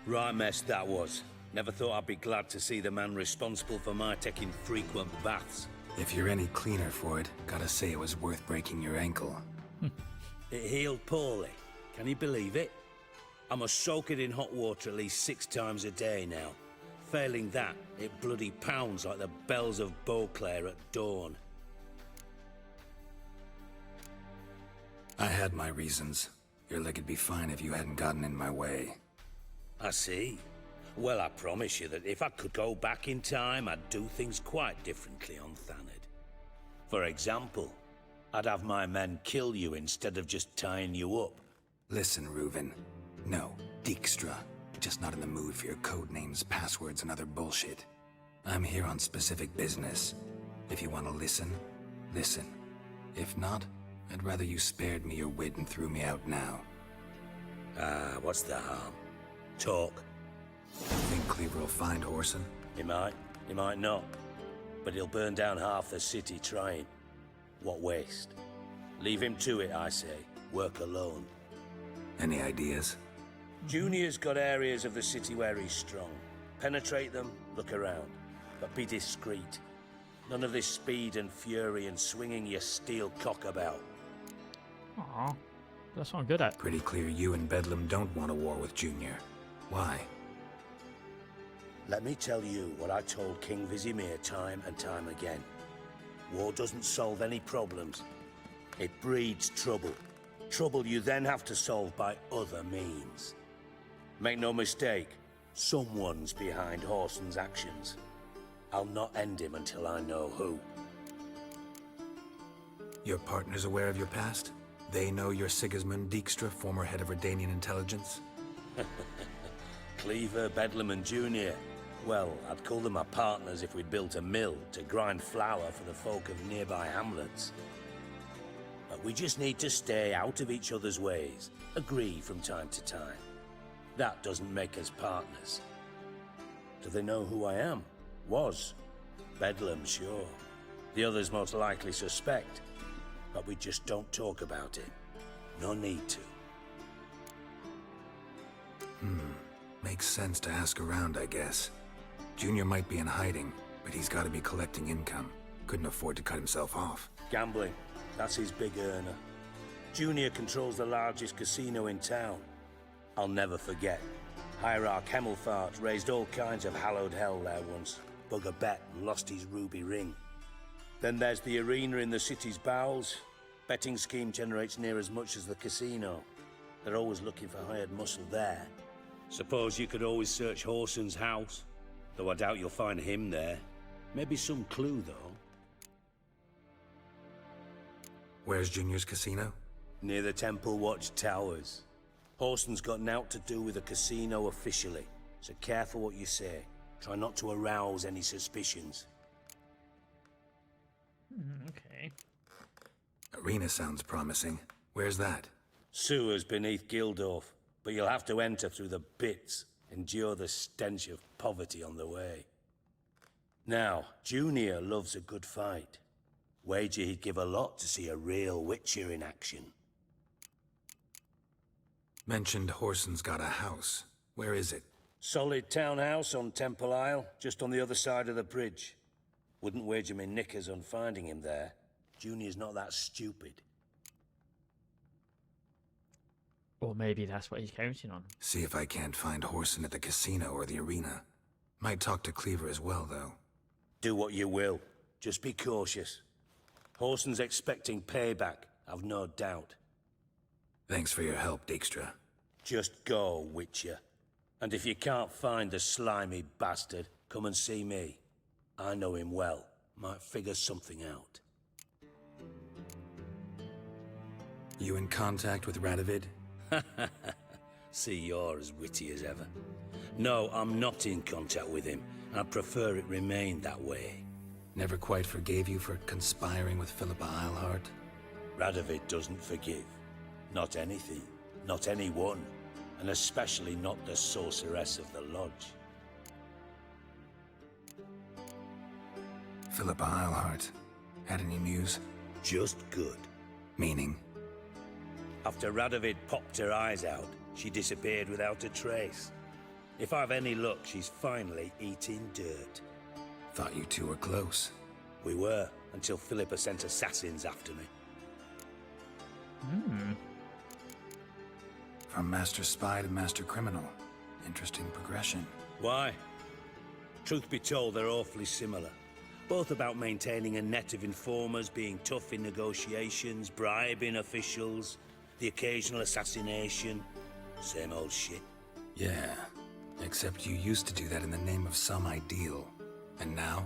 Right mess that was. Never thought I'd be glad to see the man responsible for my taking frequent baths. If you're any cleaner for it, gotta say it was worth breaking your ankle. It healed poorly. Can you believe it? I must soak it in hot water at least 6 times a day now. Failing that, it bloody pounds like the bells of Beauclair at dawn. I had my reasons. Your leg'd be fine if you hadn't gotten in my way. I see. Well, I promise you that if I could go back in time, I'd do things quite differently on Thanedd. For example, I'd have my men kill you instead of just tying you up. Listen, Reuven. No, Dijkstra. Just not in the mood for your code names, passwords, and other bullshit. I'm here on specific business. If you want to listen, listen. If not, I'd rather you spared me your wit and threw me out now. What's the harm? Talk. Think Cleaver will find Whoreson? He might not. But he'll burn down half the city trying. What waste? Leave him to it, I say. Work alone. Any ideas? Junior's got areas of the city where he's strong. Penetrate them, look around. But be discreet. None of this speed and fury and swinging your steel cock about. Aw, that's what I'm good at. Pretty clear you and Bedlam don't want a war with Junior. Why? Let me tell you what I told King Vizimir time and time again. War doesn't solve any problems. It breeds trouble. Trouble you then have to solve by other means. Make no mistake, someone's behind Whoreson's actions. I'll not end him until I know who. Your partner's aware of your past? They know you're Sigismund Dijkstra, former head of Redanian intelligence? Cleaver, Bedlam and Junior. Well, I'd call them my partners if we'd built a mill to grind flour for the folk of nearby hamlets. But we just need to stay out of each other's ways, agree from time to time. That doesn't make us partners. Do they know who I am? Was. Bedlam, sure. The others most likely suspect. But we just don't talk about it. No need to. Makes sense to ask around, I guess. Junior might be in hiding, but he's gotta be collecting income. Couldn't afford to cut himself off. Gambling. That's his big earner. Junior controls the largest casino in town. I'll never forget. Hierarch Hemmelfart raised all kinds of hallowed hell there once. Bug a bet and lost his ruby ring. Then there's the arena in the city's bowels. Betting scheme generates near as much as the casino. They're always looking for hired muscle there. Suppose you could always search Whoreson's house. Though I doubt you'll find him there. Maybe some clue, though. Where's Junior's casino? Near the Temple Watch Towers. Whoreson's got nought to do with the casino officially, so careful what you say. Try not to arouse any suspicions. Okay. Arena sounds promising. Where's that? Sewers beneath Gildorf, but you'll have to enter through the bits, endure the stench of poverty on the way. Now, Junior loves a good fight. Wager he'd give a lot to see a real Witcher in action. Mentioned Whoreson's got a house. Where is it? Solid townhouse on Temple Isle, just on the other side of the bridge. Wouldn't wager me knickers on finding him there. Junior's not that stupid. Or maybe that's what he's counting on. See if I can't find Whoreson at the casino or the arena. Might talk to Cleaver as well, though. Do what you will. Just be cautious. Whoreson's expecting payback, I've no doubt. Thanks for your help, Dijkstra. Just go, Witcher. And if you can't find the slimy bastard, come and see me. I know him well. Might figure something out. You in contact with Radovid? See, you're as witty as ever. No, I'm not in contact with him. I prefer it remain that way. Never quite forgave you for conspiring with Philippa Eilhart? Radovid doesn't forgive. Not anything. Not anyone. And especially not the sorceress of the Lodge. Philippa Eilhart. Had any news? Just good. Meaning? After Radovid popped her eyes out, she disappeared without a trace. If I've any luck, she's finally eating dirt. Thought you two were close. We were, until Philippa sent assassins after me. From master spy to master criminal. Interesting progression. Why? Truth be told, they're awfully similar. Both about maintaining a net of informers, being tough in negotiations, bribing officials, the occasional assassination. Same old shit. Yeah, except you used to do that in the name of some ideal. And now?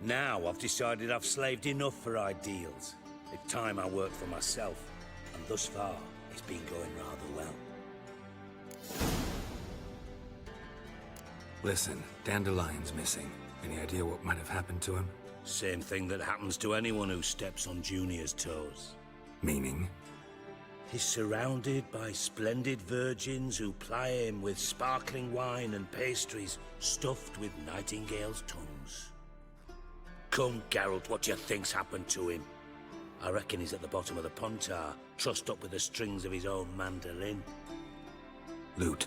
Now I've decided I've slaved enough for ideals. It's time I work for myself. And thus far, it's been going rather well. Listen, Dandelion's missing. Any idea what might have happened to him? Same thing that happens to anyone who steps on Junior's toes. Meaning? He's surrounded by splendid virgins who ply him with sparkling wine and pastries stuffed with nightingales' tongues. Come, Geralt, what do you think's happened to him? I reckon he's at the bottom of the Pontar, trussed up with the strings of his own mandolin. Loot.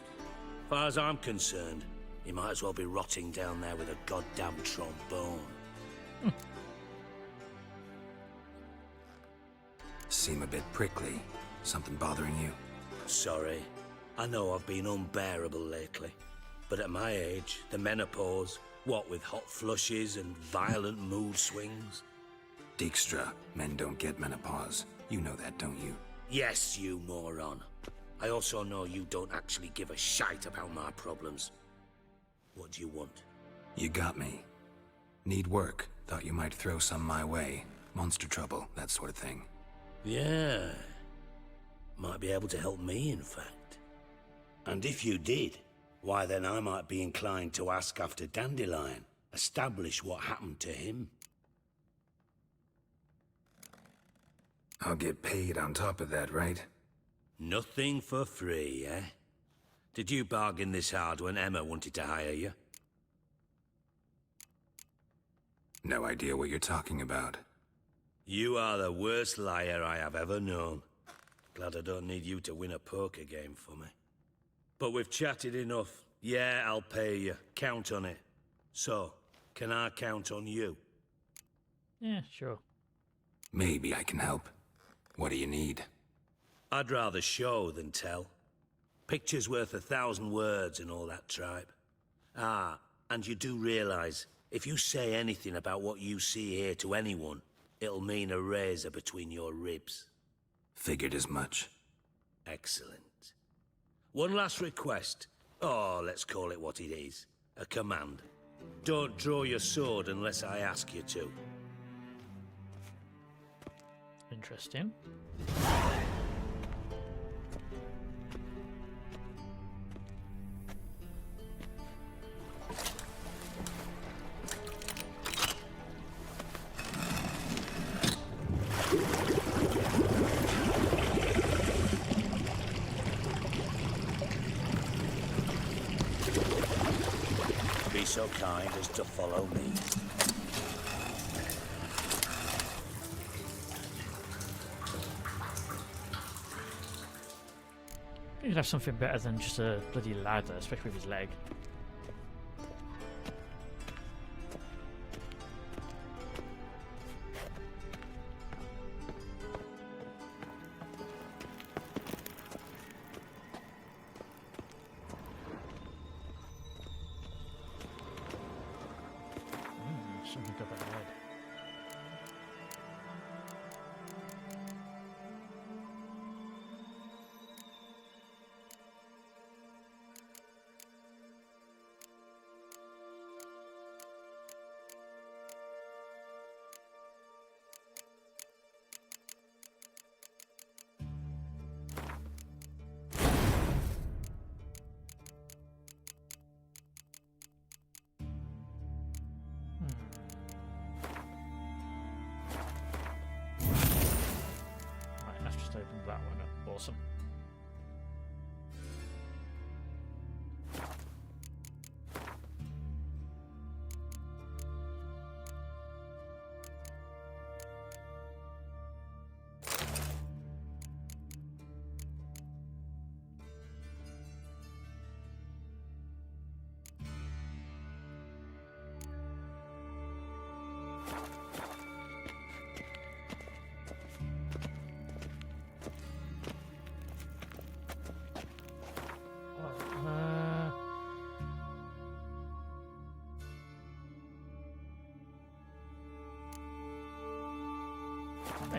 Far as I'm concerned, he might as well be rotting down there with a goddamn trombone. Seem a bit prickly. Something bothering you? Sorry. I know I've been unbearable lately. But at my age, the menopause, what with hot flushes and violent mood swings? Dijkstra, men don't get menopause. You know that, don't you? Yes, you moron. I also know you don't actually give a shite about my problems. What do you want? You got me. Need work. Thought you might throw some my way. Monster trouble, that sort of thing. Yeah. Might be able to help me, in fact. And if you did, why then I might be inclined to ask after Dandelion. Establish what happened to him. I'll get paid on top of that, right? Nothing for free, eh? Did you bargain this hard when Emma wanted to hire you? No idea what you're talking about. You are the worst liar I have ever known. Glad I don't need you to win a poker game for me. But we've chatted enough. Yeah, I'll pay you. Count on it. So, can I count on you? Yeah, sure. Maybe I can help. What do you need? I'd rather show than tell. Picture's worth 1,000 words and all that tripe. Ah, and you do realize, if you say anything about what you see here to anyone, it'll mean a razor between your ribs. Figured as much. Excellent. One last request. Oh, let's call it what it is. A command. Don't draw your sword unless I ask you to. Interesting. Be so kind as to follow me. You could have something better than just a bloody ladder, especially with his leg. Something up ahead.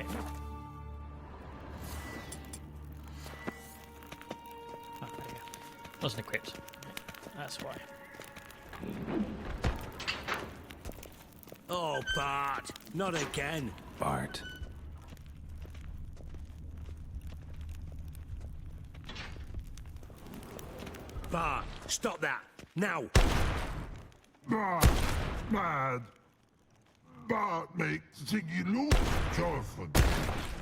Okay. Oh, there we go. Wasn't equipped. That's why. Oh, Bart, not again. Bart. Bart, stop that, now. Bart, bad. Bart makes Ziggy look Jorfin.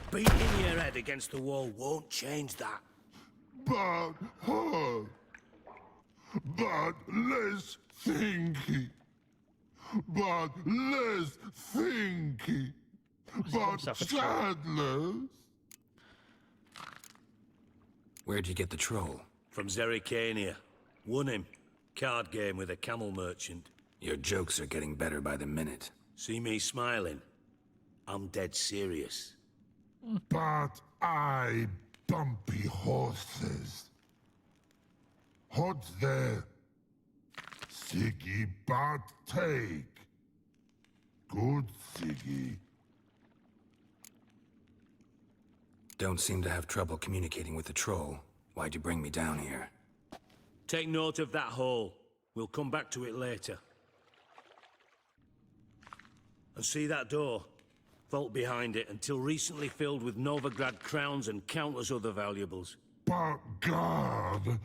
Beating your head against the wall won't change that. Bart hard. Bart less thinky. Bart less thinky. Bart himself a troll? Sadler. Where'd you get the troll? From Zerrikania. Won him. Card game with a camel merchant. Your jokes are getting better by the minute. See me smiling? I'm dead serious. But I bumpy horses. Hot there. Siggy Bart take. Good Siggy. Don't seem to have trouble communicating with the troll. Why'd you bring me down here? Take note of that hole. We'll come back to it later. And see that door? Vault behind it, until recently filled with Novigrad crowns and countless other valuables. But God.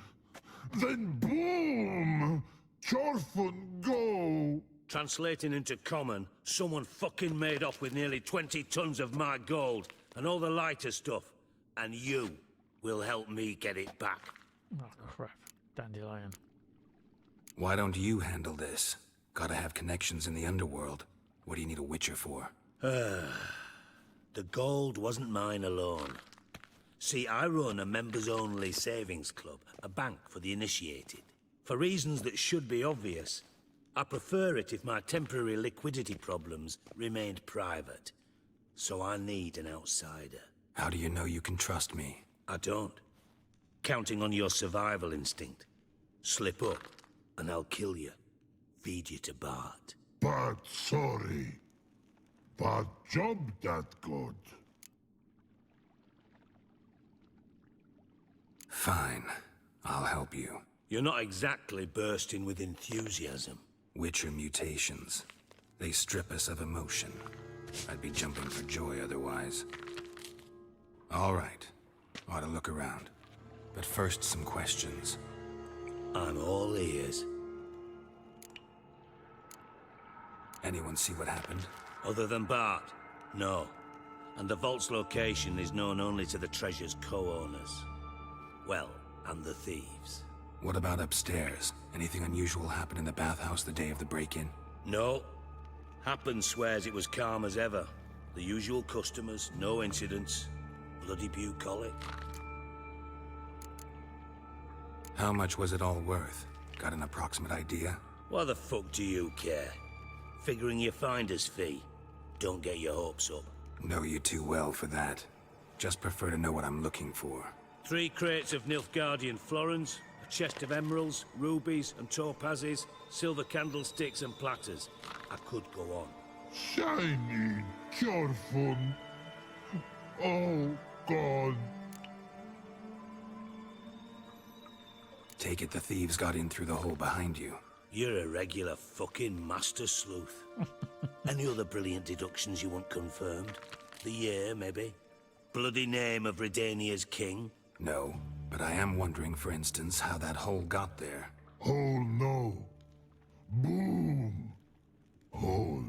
Then boom! Chorfun go! Translating into common, someone fucking made off with nearly 20 tons of my gold, and all the lighter stuff. And you will help me get it back. Oh crap. Dandelion. Why don't you handle this? Gotta have connections in the underworld. What do you need a Witcher for? The gold wasn't mine alone. See, I run a members-only savings club, a bank for the initiated. For reasons that should be obvious, I prefer it if my temporary liquidity problems remained private. So I need an outsider. How do you know you can trust me? I don't. Counting on your survival instinct. Slip up, and I'll kill you. Feed you to Bart. But sorry. But job that good. Fine. I'll help you. You're not exactly bursting with enthusiasm. Witcher mutations. They strip us of emotion. I'd be jumping for joy otherwise. All right. Ought to look around. But first, some questions. I'm all ears. Anyone see what happened? Other than Bart? No. And the vault's location is known only to the treasure's co-owners. Well, and the thieves. What about upstairs? Anything unusual happen in the bathhouse the day of the break-in? No. Happen swears it was calm as ever. The usual customers, no incidents. Bloody bucolic. How much was it all worth? Got an approximate idea? Why the fuck do you care? Figuring your finder's fee. Don't get your hopes up. Know you too well for that. Just prefer to know what I'm looking for. 3 crates of Nilfgaardian florins, a chest of emeralds, rubies and topazes, silver candlesticks and platters. I could go on. Shiny Chorfun. Oh, God. Take it the thieves got in through the hole behind you. You're a regular fucking master sleuth. Any other brilliant deductions you want confirmed? The year, maybe? Bloody name of Redania's king? No, but I am wondering, for instance, how that hole got there. Hole no. Boom. Hole.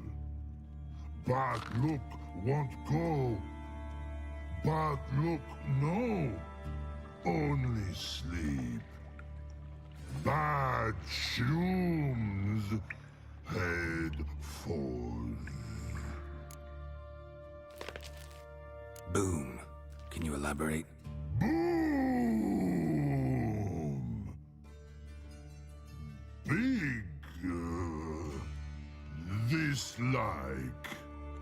But look won't go. But look no. Only sleep. Bad shrooms. Head falls. Boom. Can you elaborate? Boom. Big. This like.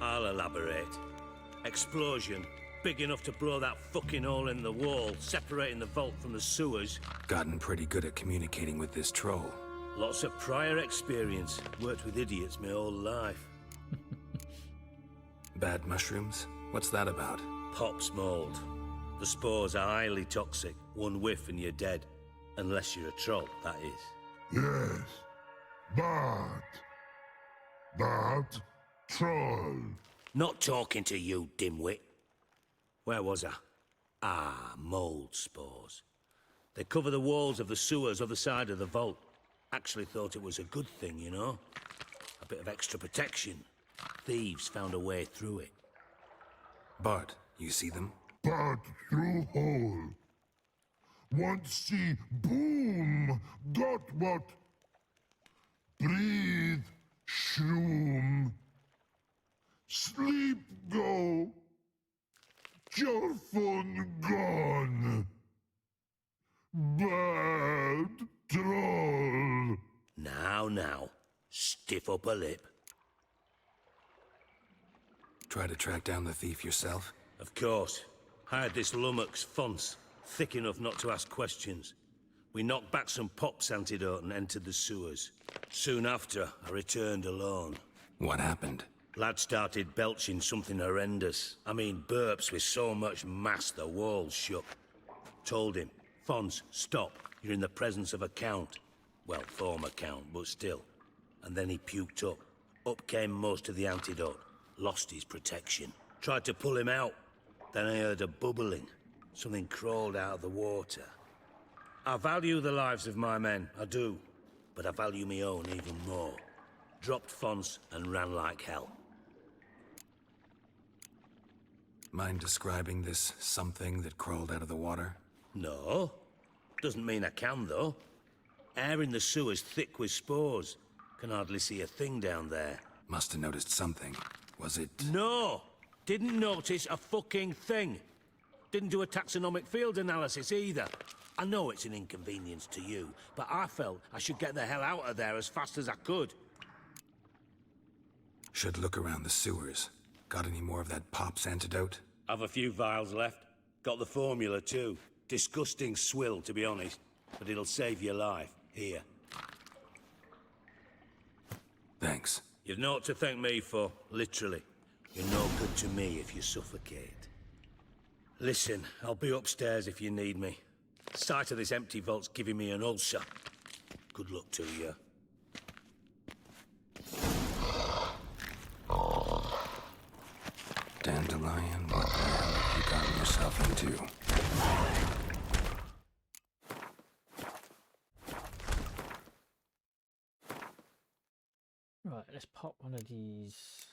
I'll elaborate. Explosion. Big enough to blow that fucking hole in the wall, separating the vault from the sewers. Gotten pretty good at communicating with this troll. Lots of prior experience. Worked with idiots my whole life. Bad mushrooms? What's that about? Pops mold. The spores are highly toxic. One whiff and you're dead. Unless you're a troll, that is. Yes. But troll. Not talking to you, dimwit. Where was I? Ah, mold spores. They cover the walls of the sewers other side of the vault. Actually thought it was a good thing, you know? A bit of extra protection. Thieves found a way through it. Bart, you see them? But through hole. Want see boom. Got what? Breathe. Shroom. Sleep go. Your phone gone. Bad troll. Now. Stiff upper lip. Try to track down the thief yourself? Of course. Hired this lummox, Fons. Thick enough not to ask questions. We knocked back some Pop's antidote and entered the sewers. Soon after, I returned alone. What happened? Lad started belching something horrendous. I mean, burps with so much mass the walls shook. Told him, Fons, stop. You're in the presence of a count. Well, former count, but still. And then he puked up. Up came most of the antidote. Lost his protection. Tried to pull him out. Then I heard a bubbling. Something crawled out of the water. I value the lives of my men, I do. But I value my own even more. Dropped Fons and ran like hell. Mind describing this something that crawled out of the water? No. Doesn't mean I can, though. Air in the sewer's thick with spores. Can hardly see a thing down there. Must have noticed something. Was it... No! Didn't notice a fucking thing. Didn't do a taxonomic field analysis either. I know it's an inconvenience to you, but I felt I should get the hell out of there as fast as I could. Should look around the sewers. Got any more of that Pop's antidote? I've a few vials left. Got the formula too. Disgusting swill, to be honest. But it'll save your life. Here. Thanks. You've naught to thank me for, literally. You're no good to me if you suffocate. Listen, I'll be upstairs if you need me. Sight of this empty vault's giving me an ulcer. Good luck to you. Dandelion, what the hell have you gotten yourself into? Right, let's pop one of these.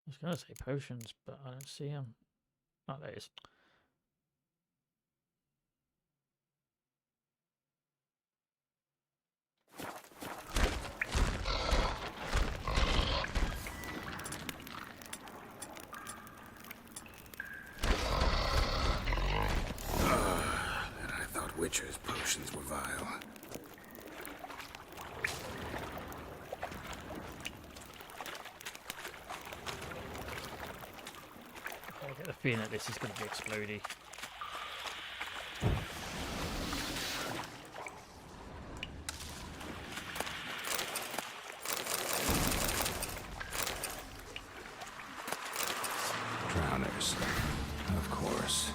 I was going to say potions, but I don't see them. Oh, there it is. And I thought Witcher's potions were vile. I get the feeling that this is going to be explodey. Drowners. Of course.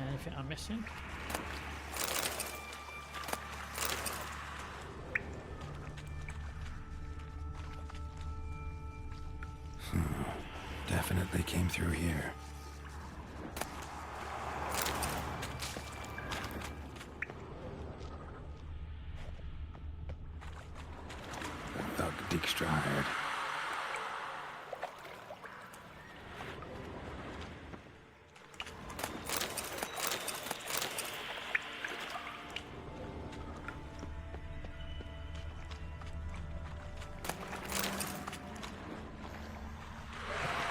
Anything I'm missing? Definitely came through here.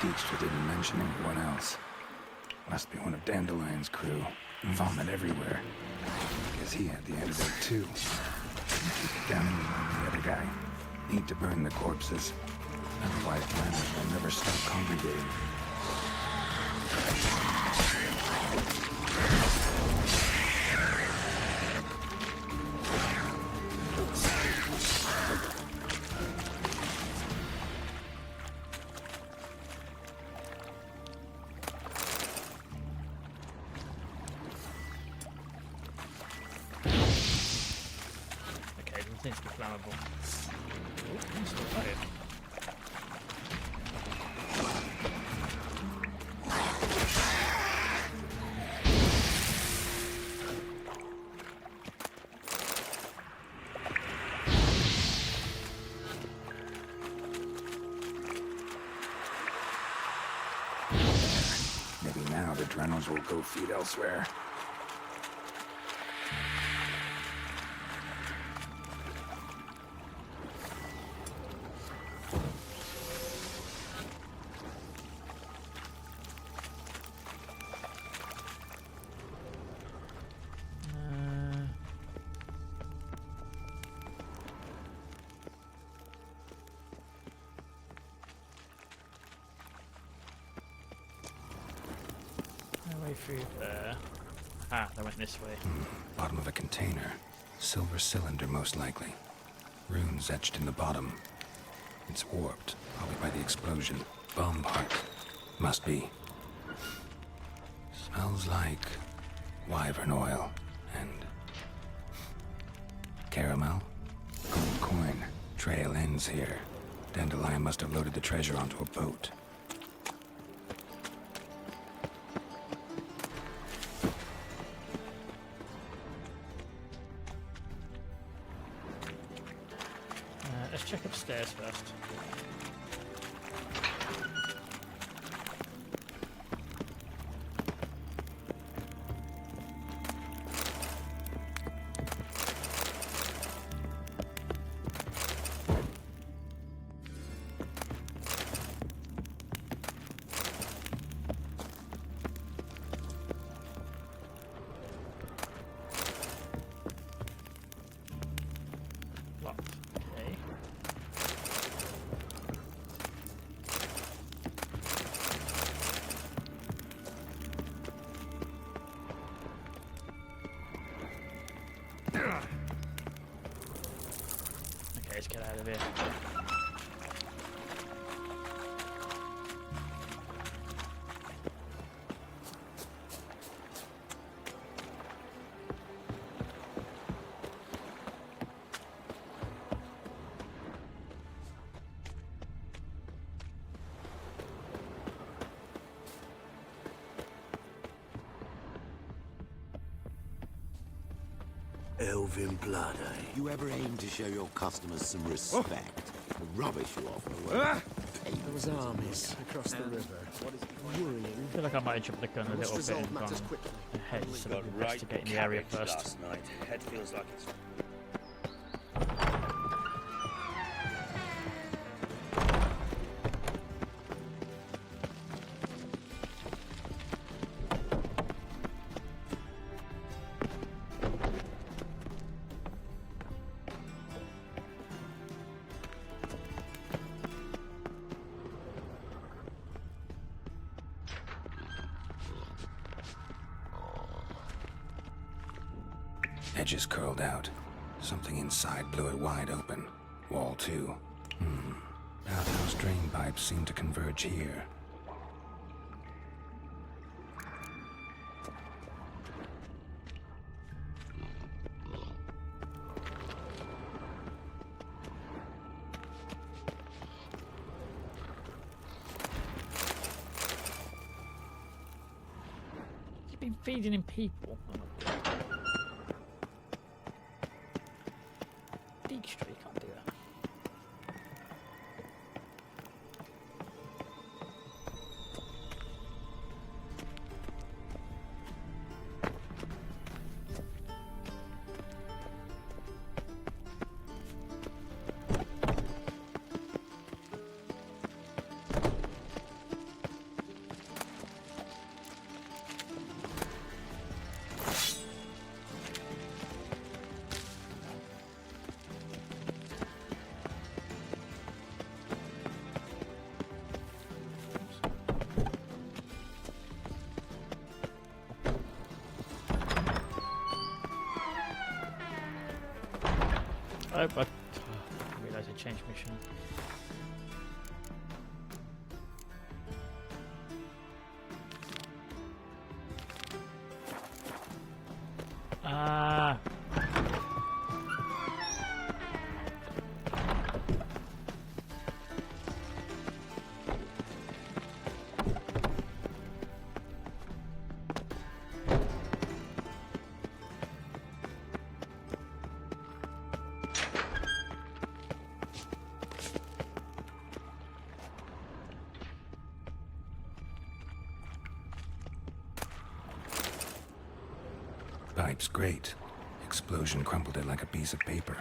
Dijkstra didn't mention anyone else. Must be one of Dandelion's crew. Vomit everywhere. Guess he had the antidote too. Down in the other guy. Need to burn the corpses. Otherwise, planners will never stop congregating. Okay, it seems to be flammable. Oh, I'm still alive. Maybe now the Drenos will go feed elsewhere. No way through there. Ah, they went this way. Bottom of a container. Silver cylinder, most likely. Runes etched in the bottom. It's warped, probably by the explosion. Bomb part. Must be. Smells like wyvern oil and caramel. Gold coin. Trail ends here. Dandelion must have loaded the treasure onto a boat. Let's check upstairs first. Locked. Okay. Okay, let's get out of here. Elven blood, eh? You ever aim to show your customers some respect? The rubbish you offer were Those armies across the river. Worrying. I feel like I might have jumped the gun a little bit and gone ahead instead of investigating the area first. Last night. Head feels like it's... Edges curled out. Something inside blew it wide open. Wall too. Outhouse drain pipes seem to converge here. You've been feeding him people. Oh my God. Dijkstra, you can't do that. I realised I changed mission. Ah. Pipe's great. Explosion crumpled it like a piece of paper.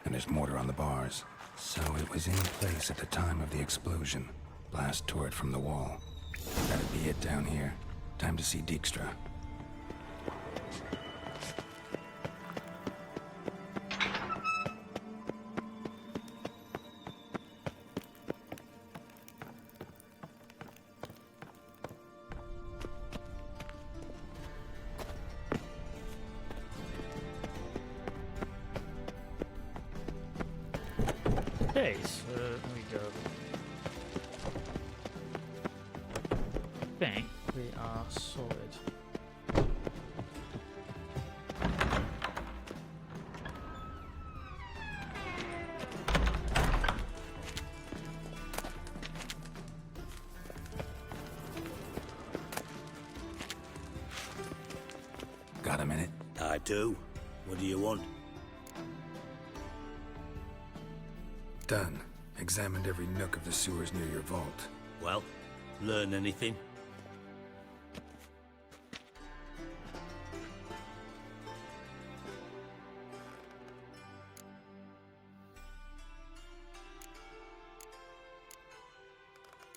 And there's mortar on the bars. So it was in place at the time of the explosion. Blast tore it from the wall. That'd be it down here. Time to see Dijkstra. Okay, so here we go. I think we are sorted. Got a minute? I do. What do you want? Done. Examined every nook of the sewers near your vault. Well, learn anything?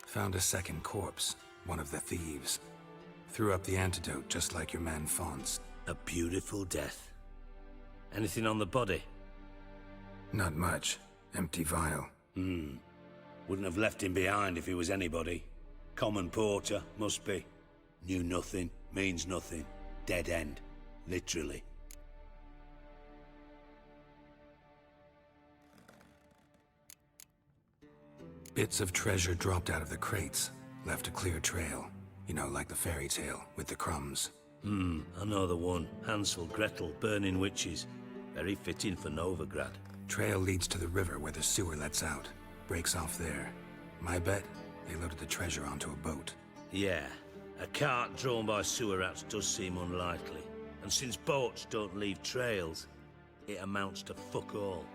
Found a second corpse. One of the thieves. Threw up the antidote just like your man Fonz. A beautiful death. Anything on the body? Not much. Empty vial. Wouldn't have left him behind if he was anybody. Common porter, must be. Knew nothing, means nothing. Dead end. Literally. Bits of treasure dropped out of the crates. Left a clear trail. You know, like the fairy tale, with the crumbs. I know the one. Hansel, Gretel, burning witches. Very fitting for Novigrad. Trail leads to the river where the sewer lets out. Breaks off there. My bet, they loaded the treasure onto a boat. Yeah, a cart drawn by sewer rats does seem unlikely. And since boats don't leave trails, it amounts to fuck all.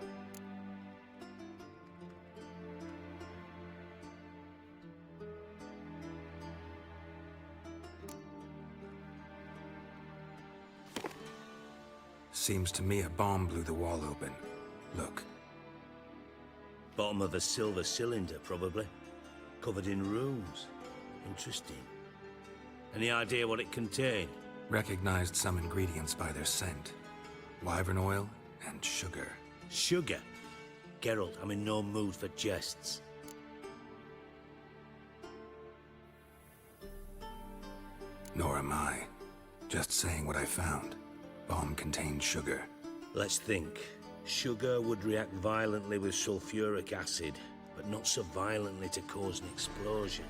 Seems to me a bomb blew the wall open. Look. Bottom of a silver cylinder, probably. Covered in runes. Interesting. Any idea what it contained? Recognized some ingredients by their scent. Wyvern oil and sugar. Sugar? Geralt, I'm in no mood for jests. Nor am I. Just saying what I found. Bomb contained sugar. Let's think. Sugar would react violently with sulfuric acid, but not so violently to cause an explosion.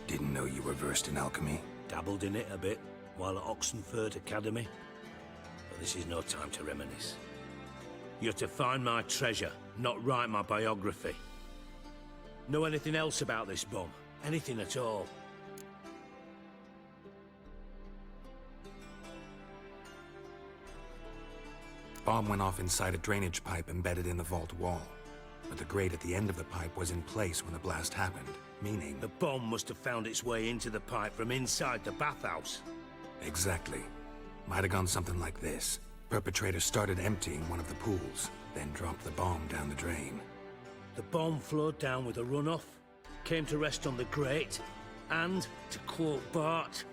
Didn't know you were versed in alchemy. Dabbled in it a bit while at Oxenford Academy. But this is no time to reminisce. You're to find my treasure, not write my biography. Know anything else about this bomb? Anything at all? Bomb went off inside a drainage pipe embedded in the vault wall. But the grate at the end of the pipe was in place when the blast happened, meaning... The bomb must have found its way into the pipe from inside the bathhouse. Exactly. Might have gone something like this. Perpetrator started emptying one of the pools, then dropped the bomb down the drain. The bomb flowed down with a runoff, came to rest on the grate, and, to quote Bart,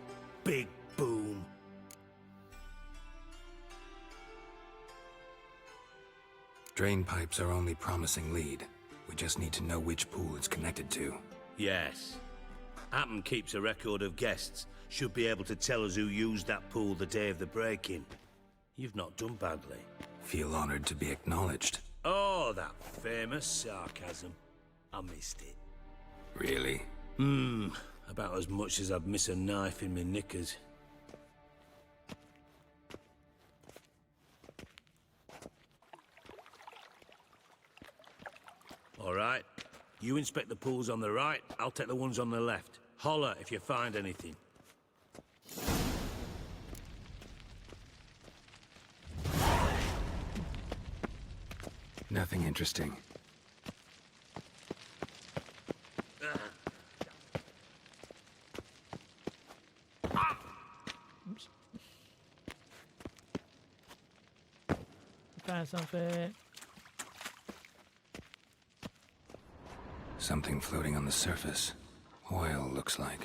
big boom. Drain pipes are only promising lead. We just need to know which pool it's connected to. Yes. Appen keeps a record of guests. Should be able to tell us who used that pool the day of the break-in. You've not done badly. Feel honored to be acknowledged. Oh, that famous sarcasm. I missed it. Really? About as much as I'd miss a knife in my knickers. All right. You inspect the pools on the right, I'll take the ones on the left. Holler if you find anything. Nothing interesting. Oops. Found something. Something floating on the surface. Oil, looks like.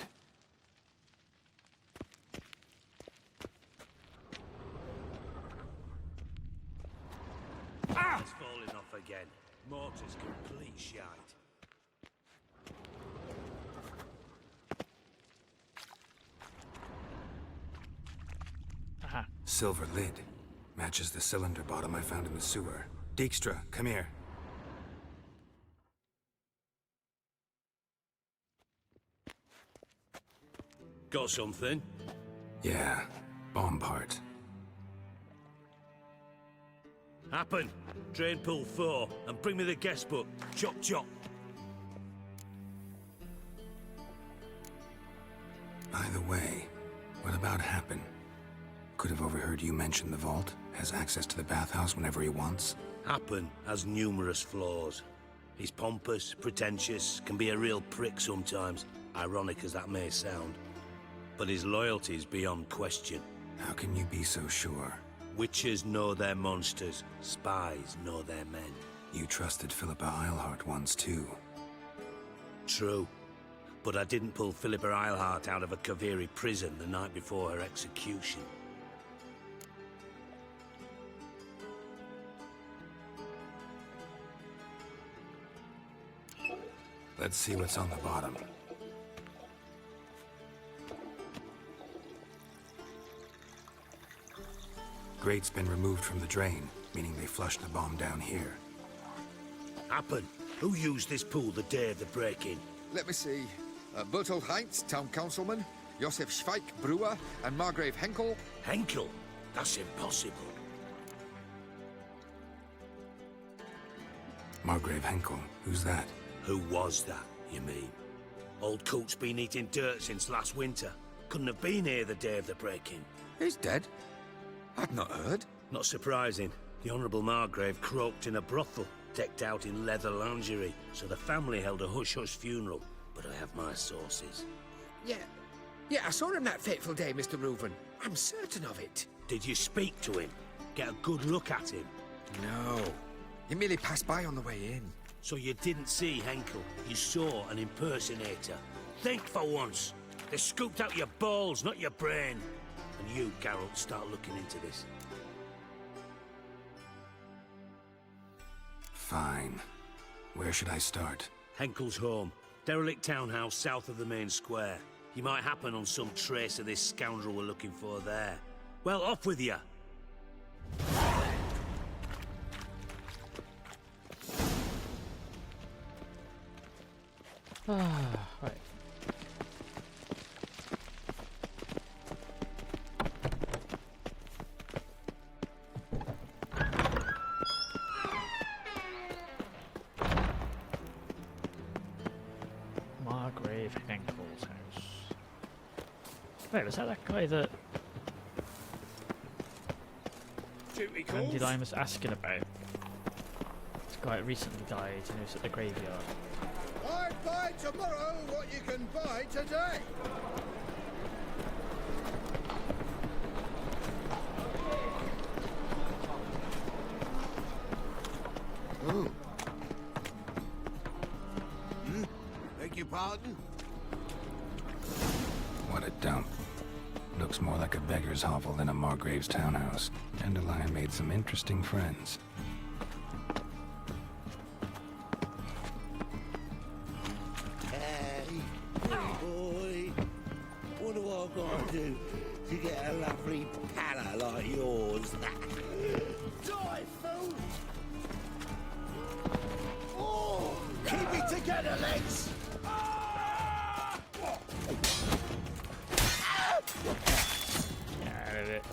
It's falling off again. Mortar's complete shite. Aha. Silver lid. Matches the cylinder bottom I found in the sewer. Dijkstra, come here. Got something? Yeah, bomb part. Happen. Drain pool 4 and bring me the guest book. Chop chop. Either way, what about Happen? Could have overheard you mention the vault. Has access to the bathhouse whenever he wants. Happen has numerous flaws. He's pompous, pretentious, can be a real prick sometimes, ironic as that may sound. But his loyalty's beyond question. How can you be so sure? Witches know their monsters, spies know their men. You trusted Philippa Eilhart once too. True. But I didn't pull Philippa Eilhart out of a Kaviri prison the night before her execution. Let's see what's on the bottom. Grate's been removed from the drain, meaning they flushed the bomb down here. Happen. Who used this pool the day of the break-in? Let me see. Bertolt Heinz, town councilman, Josef Schweik, brewer, and Margrave Henkel. Henkel? That's impossible. Margrave Henkel, who's that? Who was that, you mean? Old Coot's been eating dirt since last winter. Couldn't have been here the day of the break-in. He's dead? I'd not heard. Not surprising. The Honourable Margrave croaked in a brothel, decked out in leather lingerie, so the family held a hush-hush funeral. But I have my sources. Yeah, I saw him that fateful day, Mr. Reuven. I'm certain of it. Did you speak to him? Get a good look at him? No. He merely passed by on the way in. So you didn't see Henkel, you saw an impersonator. Think for once. They scooped out your balls, not your brain. And you, Geralt, start looking into this. Fine. Where should I start? Henkel's home. Derelict townhouse south of the main square. You might happen on some trace of this scoundrel we're looking for there. Well, off with you. Right. Margrave Henkel's house. Wait, was that guy that Andy Lime was asking about? This guy that recently died and he was at the graveyard. I'd buy tomorrow what you can buy today. Oh. Beg your pardon? What a dump. Looks more like a beggar's hovel than a Margrave's townhouse. Dandelion made some interesting friends. Hey, boy. What do I gotta do to get a lovely palla like yours? Die, fool! together, legs! Get out of it.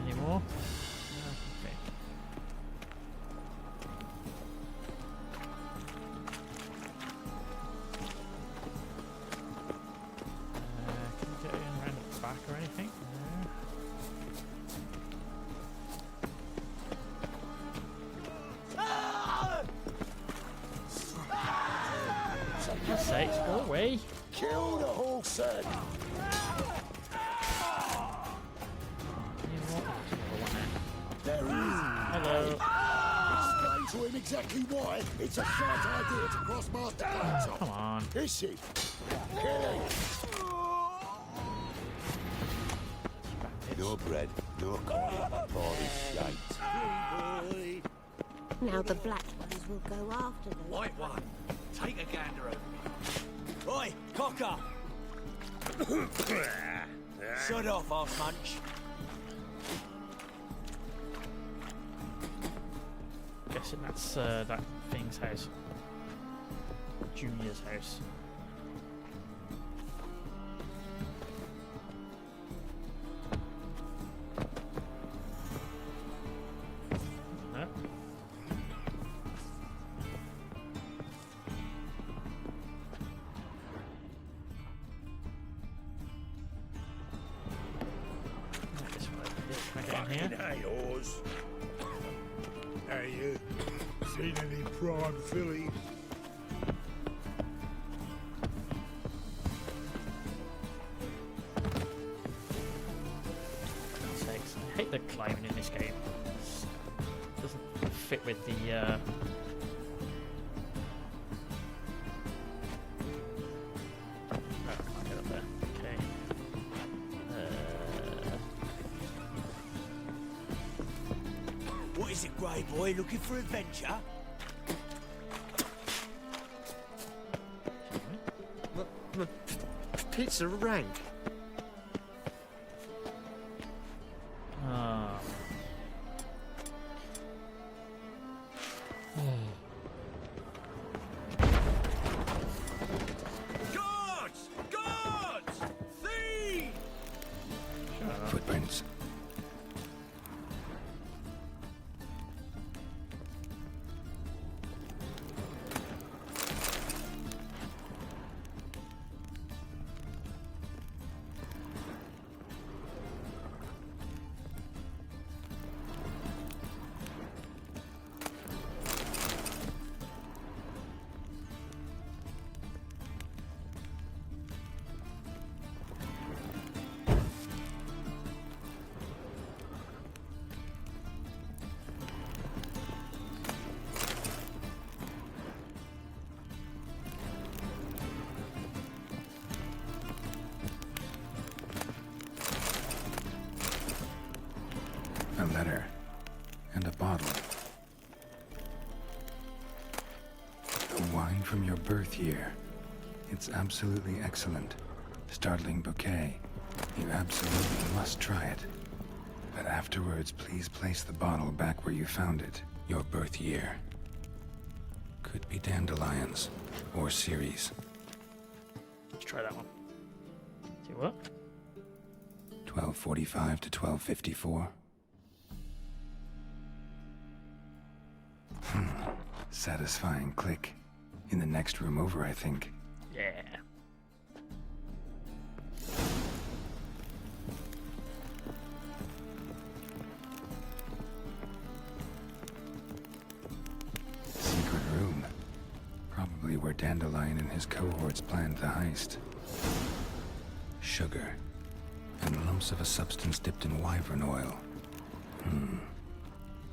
Any more? No, okay. Can you get in around the back or anything? No. For God's sakes, go away! Kill the horse, son! Any more? Another one there. There he is. Hello. Explain to him exactly why it's a shite idea to cross Master Plates off. Come on. Is she? Kill him. No bread, no coin, all this shite. Now the black ones will go after them. White one, take a gander over. Oi, cocker! Shut off, arse munch. Guessing that's that thing's house. Junior's house. No. This way. Can I get in here? Hey, Oz. Hey, you. Seen any prime fillies? Sakes. I hate the climbing in this game. It doesn't fit with the Oh, I can't get up there. Okay. What is it, Grey Boy? Looking for adventure? Pizza rank. Ah. Guards! Guards! Thieves! Footprints. A letter. And a bottle. The wine from your birth year. It's absolutely excellent. Startling bouquet. You absolutely must try it. But afterwards, please place the bottle back where you found it. Your birth year. Could be dandelions. Or Ceres. Let's try that one. See what? 1245 to 1254. Satisfying click. In the next room over, I think. Yeah. Secret room. Probably where Dandelion and his cohorts planned the heist. Sugar. And lumps of a substance dipped in wyvern oil.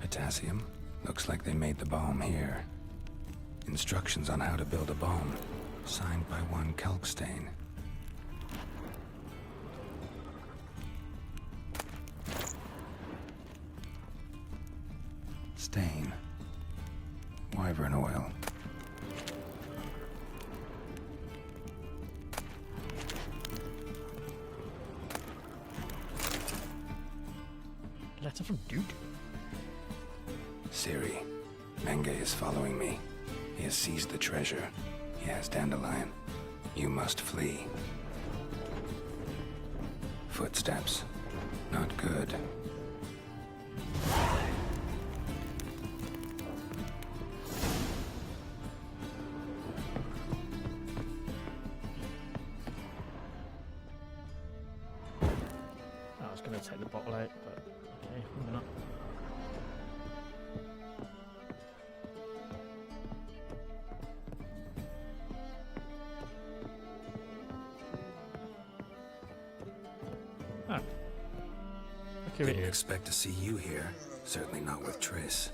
Potassium? Looks like they made the bomb here. Instructions on how to build a bomb. Signed by one Kalkstain. Stain. Wyvern oil. Letter from Duke. Siri. Menge is following me. He has seized the treasure. He has Dandelion. You must flee. Footsteps. Not good. I was going to take the bottle out, but okay, maybe not. Didn't expect to see you here. Certainly not with Triss.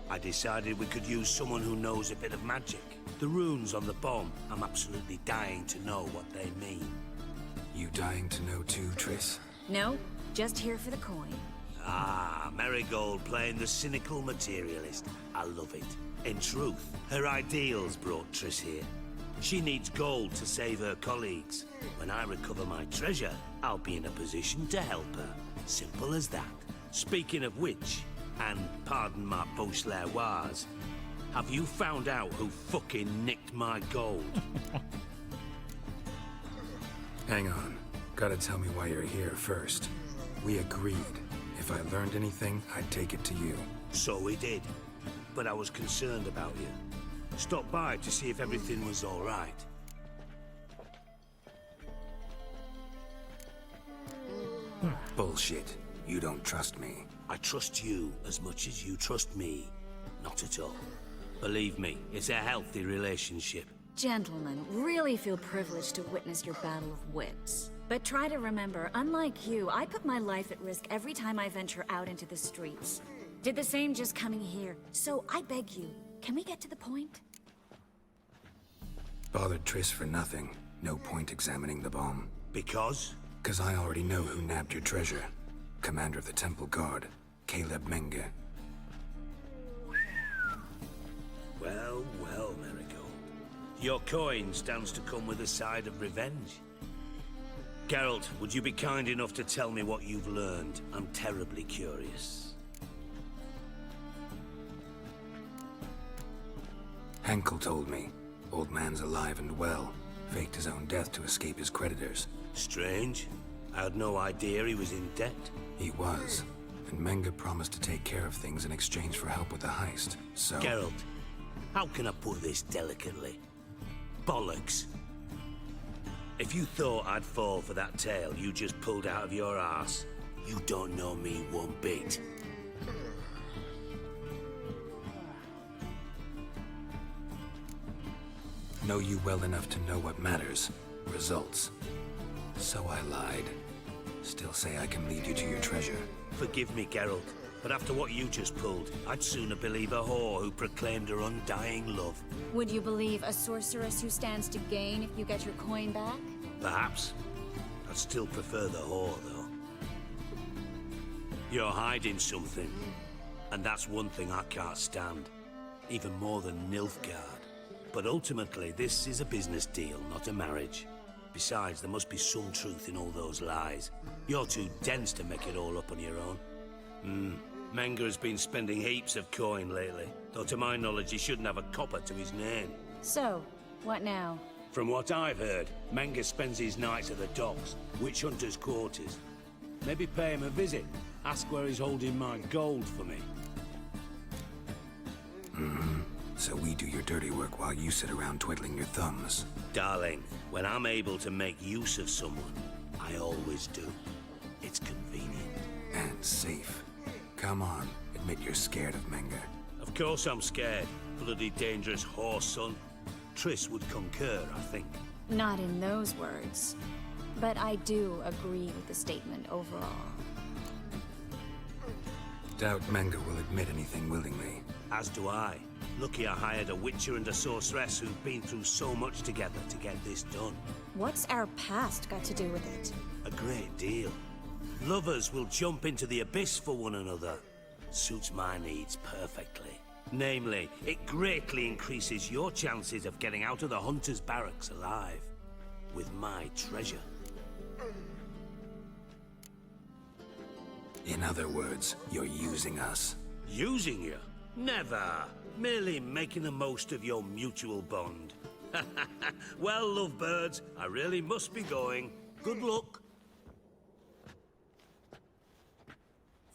I decided we could use someone who knows a bit of magic. The runes on the bomb, I'm absolutely dying to know what they mean. You dying to know too, Triss? No, just here for the coin. Ah, Marigold playing the cynical materialist. I love it. In truth, her ideals brought Triss here. She needs gold to save her colleagues. When I recover my treasure, I'll be in a position to help her. Simple as that. Speaking of which, and pardon my Beauclervoise, have you found out who fucking nicked my gold? Hang on. Gotta tell me why you're here first. We agreed. If I learned anything, I'd take it to you. So we did. But I was concerned about you. Stopped by to see if everything was all right. Bullshit. You don't trust me. I trust you as much as you trust me. Not at all. Believe me, it's a healthy relationship. Gentlemen, really feel privileged to witness your battle of wits. But try to remember, unlike you, I put my life at risk every time I venture out into the streets. Did the same just coming here. So I beg you, can we get to the point? Bothered Triss for nothing. No point examining the bomb. Because? 'Cause I already know who nabbed your treasure. Commander of the Temple Guard, Caleb Menge. Well, well, Marigold. Your coin stands to come with a side of revenge. Geralt, would you be kind enough to tell me what you've learned? I'm terribly curious. Henkel told me. Old man's alive and well. Faked his own death to escape his creditors. Strange. I had no idea he was in debt. He was. And Menge promised to take care of things in exchange for help with the heist, so... Geralt, how can I put this delicately? Bollocks. If you thought I'd fall for that tale you just pulled out of your arse, you don't know me one bit. Know you well enough to know what matters. Results. So I lied. Still say I can lead you to your treasure. Forgive me, Geralt, but after what you just pulled, I'd sooner believe a whore who proclaimed her undying love. Would you believe a sorceress who stands to gain if you get your coin back? Perhaps. I'd still prefer the whore, though. You're hiding something, and that's one thing I can't stand. Even more than Nilfgaard. But ultimately, this is a business deal, not a marriage. Besides, there must be some truth in all those lies. You're too dense to make it all up on your own. Menge has been spending heaps of coin lately, though to my knowledge he shouldn't have a copper to his name. So, what now? From what I've heard, Menge spends his nights at the docks, witch hunters' quarters. Maybe pay him a visit, ask where he's holding my gold for me. So we do your dirty work while you sit around twiddling your thumbs. Darling, when I'm able to make use of someone, I always do. It's convenient. And safe. Come on, admit you're scared of Menge. Of course I'm scared. Bloody dangerous whore, son. Triss would concur, I think. Not in those words. But I do agree with the statement overall. Doubt Menge will admit anything willingly. As do I. Lucky I hired a witcher and a sorceress who've been through so much together to get this done. What's our past got to do with it? A great deal. Lovers will jump into the abyss for one another. Suits my needs perfectly. Namely, it greatly increases your chances of getting out of the hunter's barracks alive. With my treasure. In other words, you're using us. Using you? Never. Merely making the most of your mutual bond. Well, lovebirds, I really must be going. Good luck.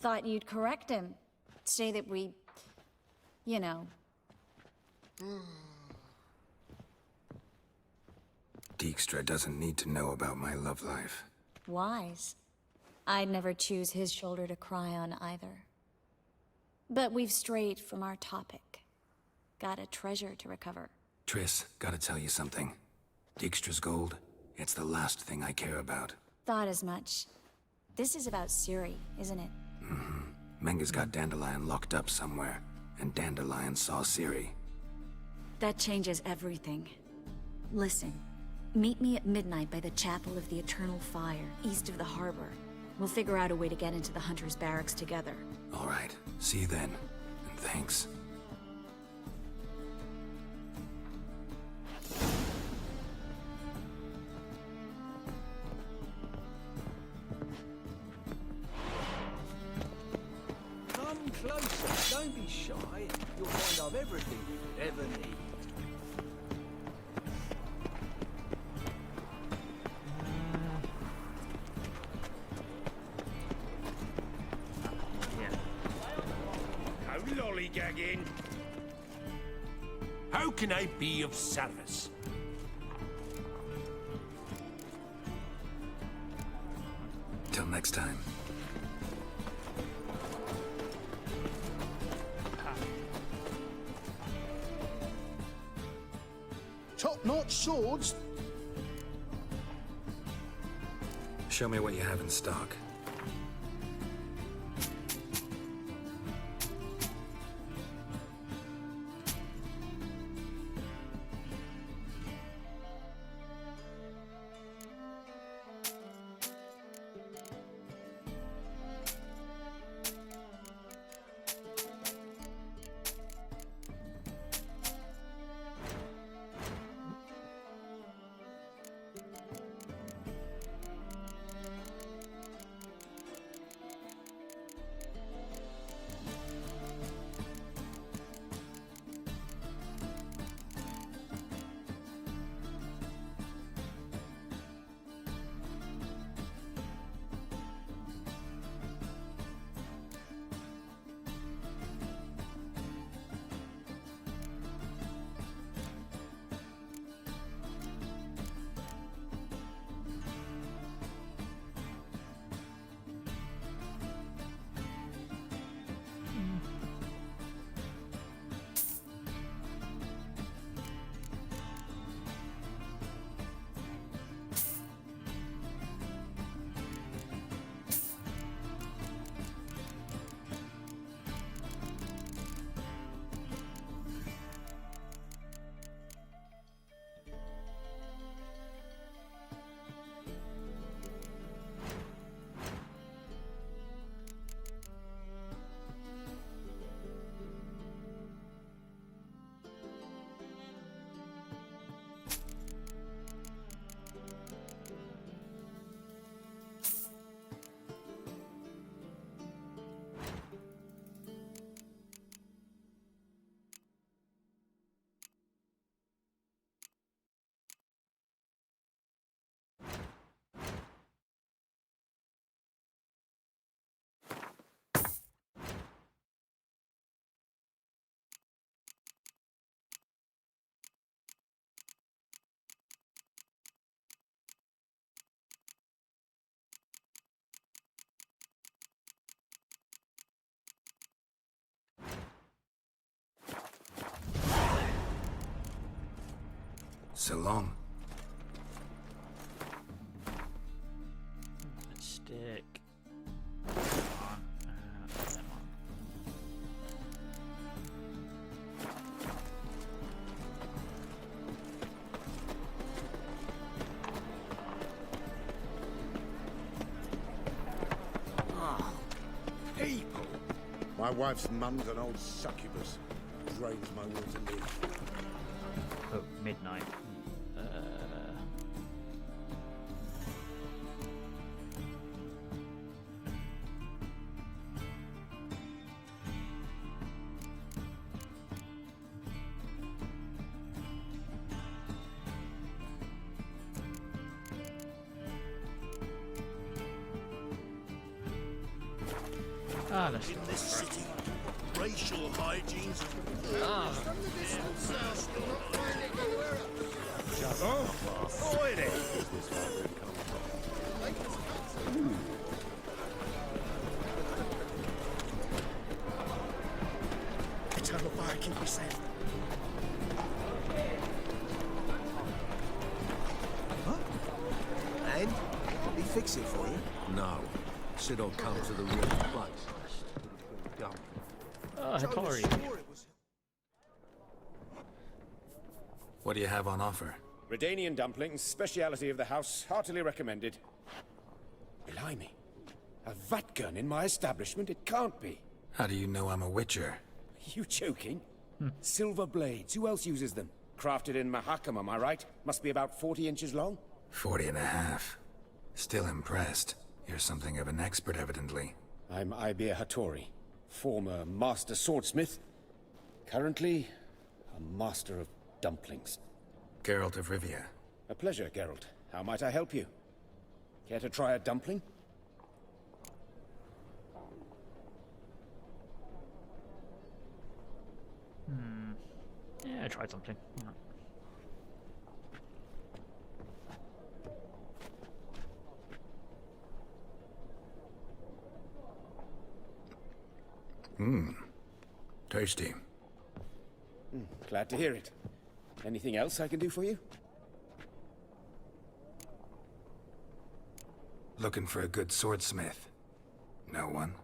Thought you'd correct him. Say that we... you know. Dijkstra doesn't need to know about my love life. Wise. I'd never choose his shoulder to cry on either. But we've strayed from our topic. Got a treasure to recover. Triss, gotta tell you something. Dijkstra's gold, it's the last thing I care about. Thought as much. This is about Ciri, isn't it? Menga's got Dandelion locked up somewhere, and Dandelion saw Ciri. That changes everything. Listen, meet me at midnight by the Chapel of the Eternal Fire, east of the harbor. We'll figure out a way to get into the Hunter's Barracks together. All right, see you then, and thanks. Come closer. Don't be shy. You'll find I've everything you could ever need. How lollygagging? How can I be of service? Till next time. Top-notch swords? Show me what you have in stock. So long. Let's stick. On, that one. People! My wife's mum's an old succubus. Drains my will to live. Oh, midnight. Ah, let's in this city. Racial hygiene's... Oi there! Eternal fire, keep me safe. And? Did he fix it for you? No. Said I'll come to the real place. Ah, Hattori. What do you have on offer? Redanian dumplings, speciality of the house, heartily recommended. Blimey. A vatgun in my establishment? It can't be. How do you know I'm a witcher? You joking? Silver blades, who else uses them? Crafted in Mahakam, am I right? Must be about 40 inches long? 40 and a half. Still impressed. You're something of an expert, evidently. I'm Ibir Hattori, former master swordsmith. Currently, a master of dumplings. Geralt of Rivia. A pleasure, Geralt. How might I help you? Care to try a dumpling? Yeah, I tried something. Why not? Tasty. Glad to hear it. Anything else I can do for you? Looking for a good swordsmith. No one?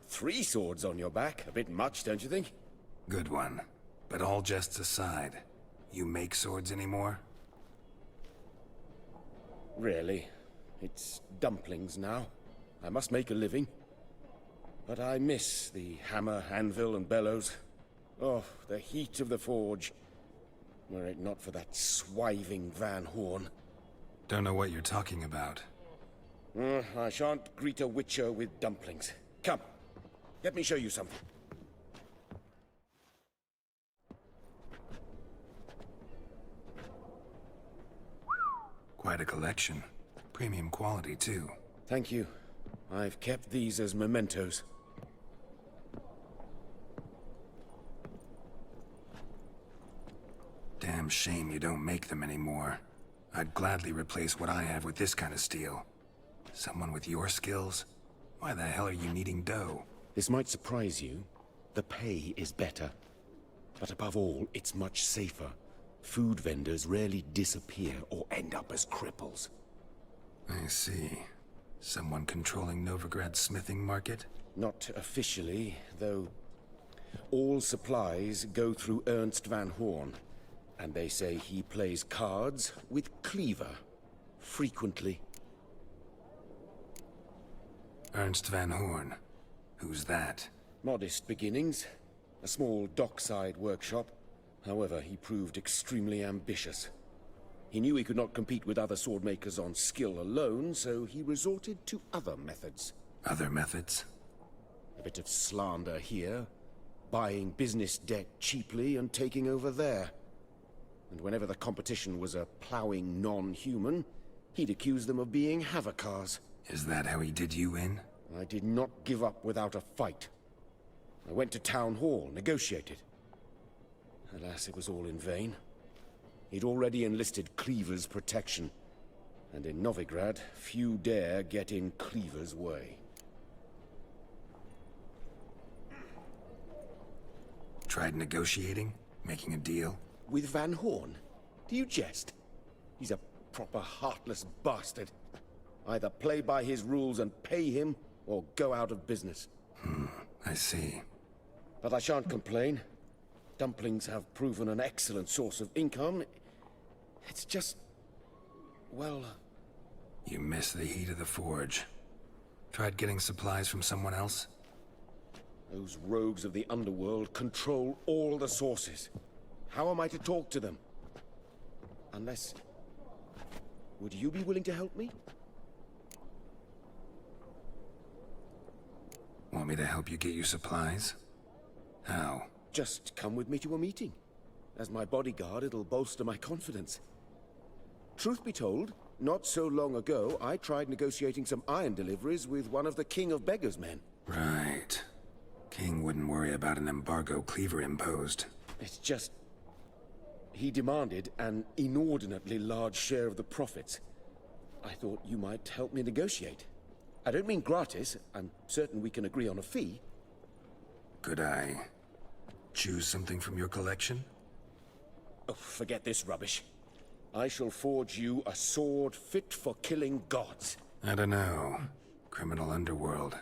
3 swords on your back. A bit much, don't you think? Good one. But all jests aside, you make swords anymore? Really? It's dumplings now. I must make a living. But I miss the hammer, anvil, and bellows. Oh, the heat of the forge. Were it not for that swiving Van Horn. Don't know what you're talking about. I shan't greet a witcher with dumplings. Come, let me show you something. Quite a collection. Premium quality, too. Thank you. I've kept these as mementos. Damn shame you don't make them anymore. I'd gladly replace what I have with this kind of steel. Someone with your skills? Why the hell are you needing dough? This might surprise you. The pay is better. But above all, it's much safer. Food vendors rarely disappear or end up as cripples. I see. Someone controlling Novigrad's smithing market? Not officially, though all supplies go through Ernst Van Horn. And they say he plays cards with Cleaver. Frequently. Ernst Van Horn. Who's that? Modest beginnings. A small dockside workshop. However, he proved extremely ambitious. He knew he could not compete with other swordmakers on skill alone, so he resorted to other methods. Other methods? A bit of slander here, buying business debt cheaply and taking over there. And whenever the competition was a ploughing non-human, he'd accuse them of being Havocars. Is that how he did you in? I did not give up without a fight. I went to Town Hall, negotiated. Alas, it was all in vain. He'd already enlisted Cleaver's protection, and in Novigrad, few dare get in Cleaver's way. Tried negotiating? Making a deal? With Van Horn? Do you jest? He's a proper heartless bastard. Either play by his rules and pay him, or go out of business. I see. But I shan't complain. Dumplings have proven an excellent source of income. It's just... well... You miss the heat of the forge. Tried getting supplies from someone else? Those rogues of the underworld control all the sources. How am I to talk to them? Unless... would you be willing to help me? Want me to help you get you supplies? How? Just come with me to a meeting. As my bodyguard, it'll bolster my confidence. Truth be told, Not so long ago, I tried negotiating some iron deliveries with one of the King of Beggars' men. Right. King wouldn't worry about an embargo Cleaver imposed. It's just... he demanded an inordinately large share of the profits. I thought you might help me negotiate. I don't mean gratis. I'm certain we can agree on a fee. Could I choose something from your collection? Oh, forget this rubbish. I shall forge you a sword fit for killing gods. I don't know. Criminal underworld.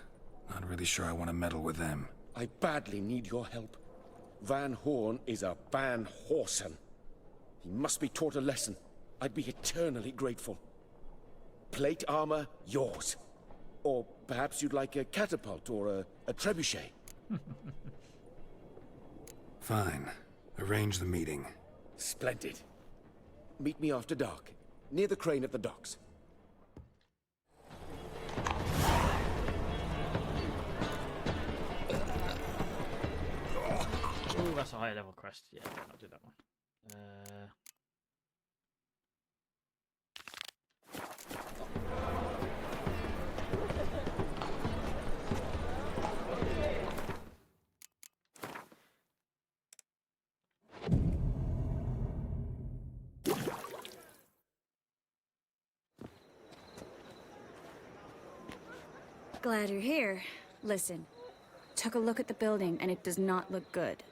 Not really sure I want to meddle with them. I badly need your help. Van Horn is a Van Horsen. He must be taught a lesson. I'd be eternally grateful. Plate armor, yours. Or perhaps you'd like a catapult or a trebuchet. Fine. Arrange the meeting. Splendid. Meet me after dark, near the crane at the docks. Oh, that's a high level quest. Yeah, I'll do that one. Glad you're here. Listen, took a look at the building and it does not look good.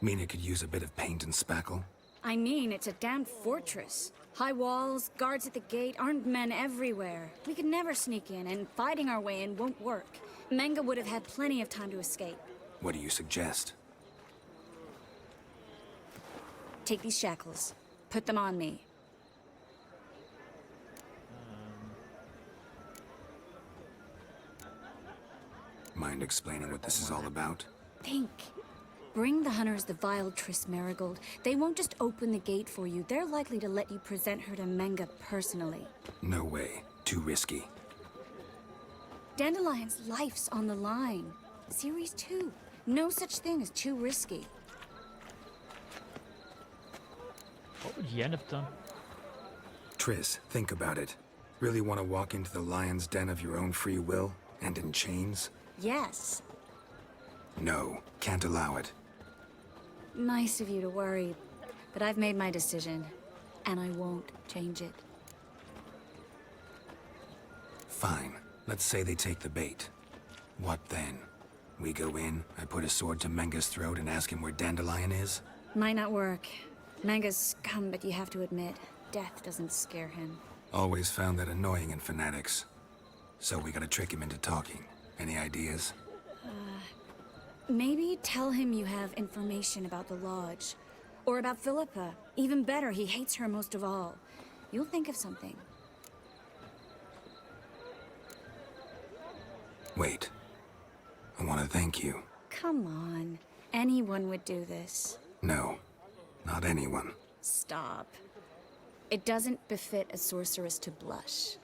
Mean it could use a bit of paint and spackle? I mean, it's a damn fortress. High walls, guards at the gate, armed men everywhere. We could never sneak in, and fighting our way in won't work. Menge would have had plenty of time to escape. What do you suggest? Take these shackles. Put them on me. Mind explaining what this is all about? Think. Bring the hunters the vile Triss Marigold. They won't just open the gate for you. They're likely to let you present her to Menge personally. No way. Too risky. Dandelion's life's on the line. Series 2. No such thing as too risky. What would Yen have done? Triss, think about it. Really want to walk into the lion's den of your own free will? And in chains? Yes. No, can't allow it. Nice of you to worry, but I've made my decision, and I won't change it. Fine. Let's say they take the bait. What then? We go in, I put a sword to Menge's throat and ask him where Dandelion is? Might not work. Menge's scum, but you have to admit, death doesn't scare him. Always found that annoying in fanatics. So we gotta trick him into talking. Any ideas? Maybe tell him you have information about the Lodge. Or about Philippa. Even better, he hates her most of all. You'll think of something. Wait. I want to thank you. Come on. Anyone would do this. No. Not anyone. Stop. It doesn't befit a sorceress to blush.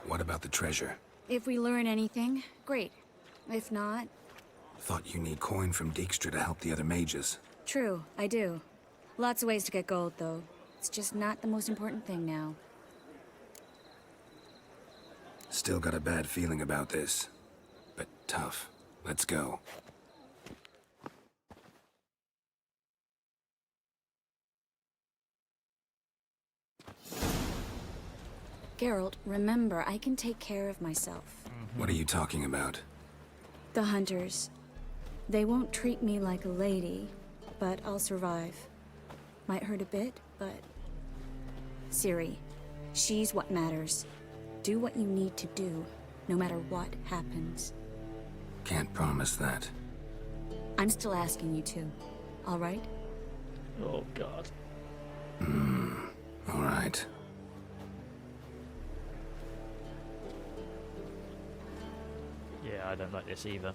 What about the treasure? If we learn anything, great. If not... Thought you need coin from Dijkstra to help the other mages. True, I do. Lots of ways to get gold, though. It's just not the most important thing now. Still got a bad feeling about this. But tough. Let's go. Geralt, remember, I can take care of myself. What are you talking about? The hunters. They won't treat me like a lady, but I'll survive. Might hurt a bit, but... Ciri, she's what matters. Do what you need to do, no matter what happens. Can't promise that. I'm still asking you to, all right? Oh, God. All right. Yeah, I don't like this either.